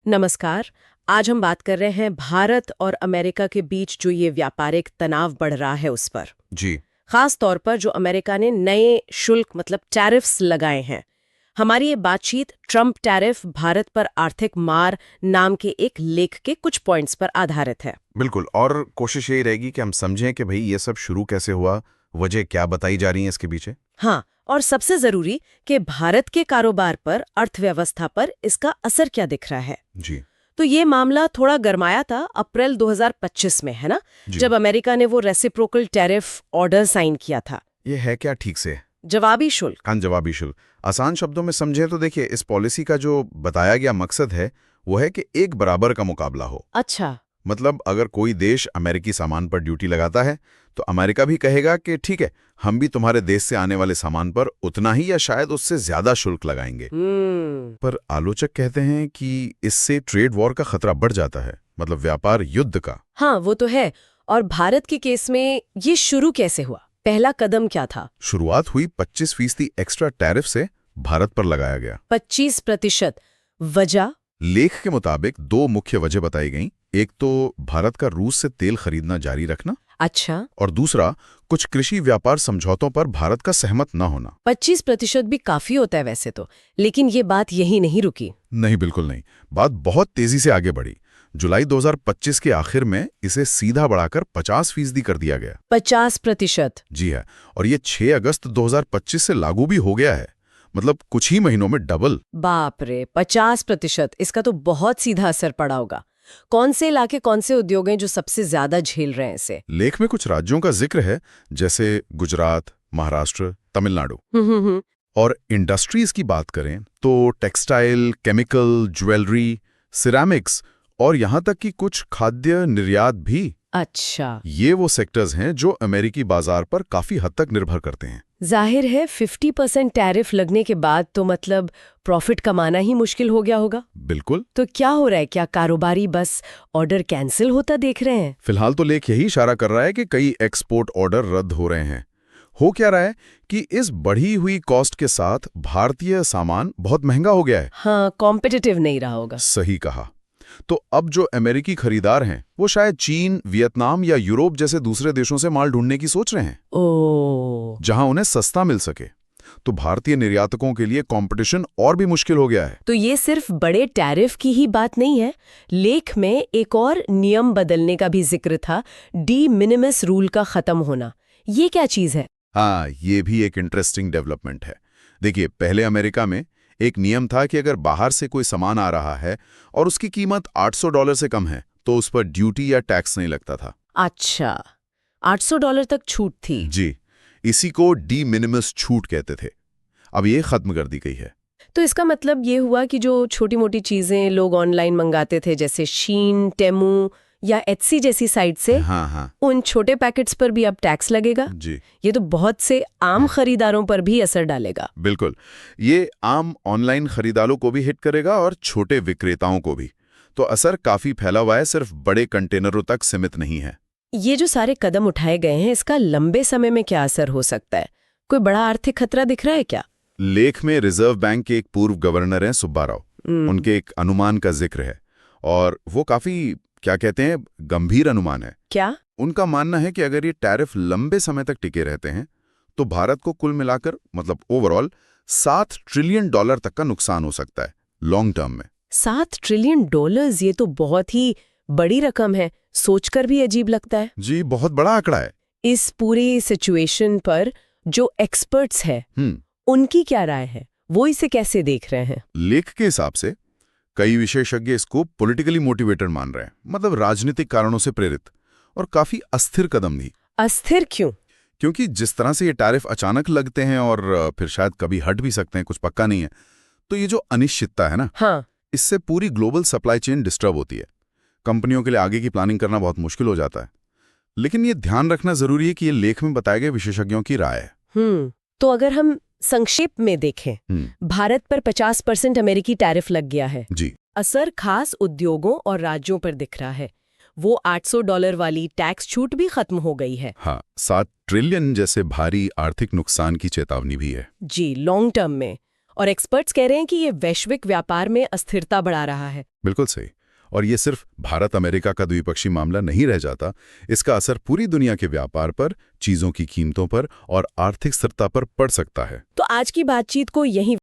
नमस्कार। आज हम बात कर रहे हैं भारत और अमेरिका के बीच जो ये व्यापारिक तनाव बढ़ रहा है उस पर। जी। खास तौर पर जो अमेरिका ने नए शुल्क मतलब टैरिफ्स लगाए हैं। हमारी ये बातचीत ट्रंप टैरिफ भारत पर आर्थिक मार नाम के एक लेख के कुछ पॉइंट्स पर आधारित है। बिल्कुल, और कोशिश यही रहेगी कि हम समझें कि भाई ये सब शुरू कैसे हुआ, वजह क्या बताई जा रही है इसके पीछे। हाँ, और सबसे जरूरी कि भारत के कारोबार पर, अर्थव्यवस्था पर इसका असर क्या दिख रहा है। जी। तो ये मामला थोड़ा गरमाया था अप्रैल 2025 में, है ना, जब अमेरिका ने वो रेसिप्रोकल टैरिफ ऑर्डर साइन किया था। ये है क्या ठीक से? जवाबी शुल्क। जवाबी शुल्क। आसान शब्दों में समझें तो देखिए, इस पॉलिसी का जो बताया गया मकसद है वो है कि एक बराबर का मुकाबला हो। अच्छा। मतलब अगर कोई देश अमेरिकी सामान पर ड्यूटी लगाता है तो अमेरिका भी कहेगा कि ठीक है, हम भी तुम्हारे देश से आने वाले सामान पर उतना ही या शायद उससे ज्यादा शुल्क लगाएंगे। पर आलोचक कहते हैं कि इससे ट्रेड वॉर का खतरा बढ़ जाता है, मतलब व्यापार युद्ध का। हाँ, वो तो है। और भारत के केस में ये शुरू कैसे हुआ? पहला कदम क्या था? शुरुआत हुई 25% एक्स्ट्रा टैरिफ से भारत पर लगाया गया। 25%? वजह? लेख के मुताबिक दो मुख्य वजह बताई गईं। एक तो भारत का रूस से तेल खरीदना जारी रखना। अच्छा। और दूसरा, कुछ कृषि व्यापार समझौतों पर भारत का सहमत न होना। 25% भी काफी होता है वैसे तो, लेकिन ये बात यही नहीं रुकी। नहीं, बिल्कुल नहीं। बात बहुत तेजी से आगे बढ़ी। जुलाई 2025 के आखिर में इसे सीधा बढ़ाकर 50% कर दिया गया। 50%? जी है, और ये 6 अगस्त 2025 से लागू भी हो गया है। मतलब कुछ ही महीनों में डबल। बाप रे, 50%! इसका तो बहुत सीधा असर पड़ा होगा। कौन से इलाके, कौन से उद्योग हैं जो सबसे ज्यादा झेल रहे हैं इसे? लेख में कुछ राज्यों का जिक्र है, जैसे गुजरात, महाराष्ट्र, तमिलनाडु। और इंडस्ट्रीज की बात करें तो टेक्सटाइल, केमिकल, ज्वेलरी, सिरेमिक्स और यहां तक कि कुछ खाद्य निर्यात भी। अच्छा। ये वो सेक्टर्स हैं जो अमेरिकी बाजार पर काफी हद तक निर्भर करते हैं। जाहिर है 50% टैरिफ लगने के बाद तो मतलब प्रॉफिट कमाना ही मुश्किल हो गया होगा। बिल्कुल। तो क्या हो रहा है? क्या कारोबारी बस ऑर्डर कैंसिल होता देख रहे हैं? फिलहाल तो लेख यही इशारा कर रहा है कि कई एक्सपोर्ट ऑर्डर रद्द हो रहे हैं। हो क्या रहा है कि इस बढ़ी हुई कॉस्ट के साथ भारतीय सामान बहुत महंगा हो गया है। हाँ, कॉम्पिटिटिव नहीं रहा होगा। सही कहा। तो अब जो अमेरिकी खरीदार हैं वो शायद चीन, वियतनाम या यूरोप जैसे दूसरे देशों से माल ढूंढने की सोच रहे हैं, जहां उन्हें सस्ता मिल सके। तो भारतीय निर्यातकों के लिए कंपटीशन और भी मुश्किल हो गया है। तो ये सिर्फ बड़े टैरिफ की ही बात नहीं है। लेख में एक और नियम बदलने का भी जिक्र था, डी मिनिमिस रूल का खत्म होना। ये क्या चीज है? हाँ, ये भी एक इंटरेस्टिंग डेवलपमेंट है। देखिए, पहले अमेरिका में एक नियम था कि अगर बाहर से कोई सामान आ रहा है और उसकी कीमत $800 से कम है तो उस पर ड्यूटी या टैक्स नहीं लगता था। अच्छा, $800 तक छूट थी? जी, इसी को डी मिनिमस छूट कहते थे। अब ये खत्म कर दी गई है। तो इसका मतलब ये हुआ कि जो छोटी मोटी चीजें लोग ऑनलाइन मंगाते थे, जैसे शीन, टेमू या एटसी जैसी साइट से, हाँ, उन छोटे पैकेट्स पर भी अब टैक्स लगेगा। जी। ये तो बहुत से आम खरीदारों पर भी असर डालेगा। बिल्कुल, ये आम ऑनलाइन खरीदारों को भी हिट करेगा और छोटे विक्रेताओं को भी। तो असर काफी फैला हुआ है, सिर्फ बड़े कंटेनरों तक सीमित नहीं है। ये जो सारे कदम उठाए गए हैं, इसका लंबे समय में क्या असर हो सकता है? कोई बड़ा आर्थिक खतरा दिख रहा है क्या? लेख में रिजर्व बैंक के एक पूर्व गवर्नर हैं सुब्बाराव, उनके एक अनुमान का जिक्र है, और वो काफी, क्या कहते हैं, गंभीर अनुमान है। क्या? उनका मानना है कि अगर ये टैरिफ लंबे समय तक टिके रहते हैं तो भारत को कुल मिलाकर, मतलब ओवरऑल, $7 ट्रिलियन तक का नुकसान हो सकता है लॉन्ग टर्म में। $7 ट्रिलियन, ये तो बहुत ही बड़ी रकम है। सोचकर भी अजीब लगता है। जी, बहुत बड़ा आंकड़ा है। इस पूरी सिचुएशन पर जो एक्सपर्ट्स हैं, उनकी क्या राय है? वो इसे कैसे देख रहे हैं? लेख के हिसाब से कई विशेषज्ञ इसको पॉलिटिकली मोटिवेटेड मान रहे हैं, मतलब राजनीतिक कारणों से प्रेरित, और काफी अस्थिर कदम भी। अस्थिर क्यों? क्योंकि जिस तरह से ये टैरिफ अचानक लगते हैं और फिर शायद कभी हट भी सकते हैं, कुछ पक्का नहीं है, तो ये जो अनिश्चितता है ना, हाँ, इससे पूरी ग्लोबल सप्लाई चेन डिस्टर्ब होती है। कंपनियों के लिए आगे की प्लानिंग करना बहुत मुश्किल हो जाता है। लेकिन ये ध्यान रखना जरूरी है कि ये लेख में बताए गए विशेषज्ञों की राय है। तो अगर हम संक्षेप में देखें, भारत पर 50% अमेरिकी टैरिफ लग गया है। जी। असर खास उद्योगों और राज्यों पर दिख रहा है। वो $800 वाली टैक्स छूट भी खत्म हो गई है। हाँ, 7 ट्रिलियन जैसे भारी आर्थिक नुकसान की चेतावनी भी है। जी, लॉन्ग टर्म में। और एक्सपर्ट्स कह रहे हैं कि ये वैश्विक व्यापार में अस्थिरता बढ़ा रहा है। बिल्कुल सही। और ये सिर्फ भारत अमेरिका का द्विपक्षीय मामला नहीं रह जाता, इसका असर पूरी दुनिया के व्यापार पर, चीजों की कीमतों पर और आर्थिक स्थिरता पर पड़ सकता है। तो आज की बातचीत को यहीं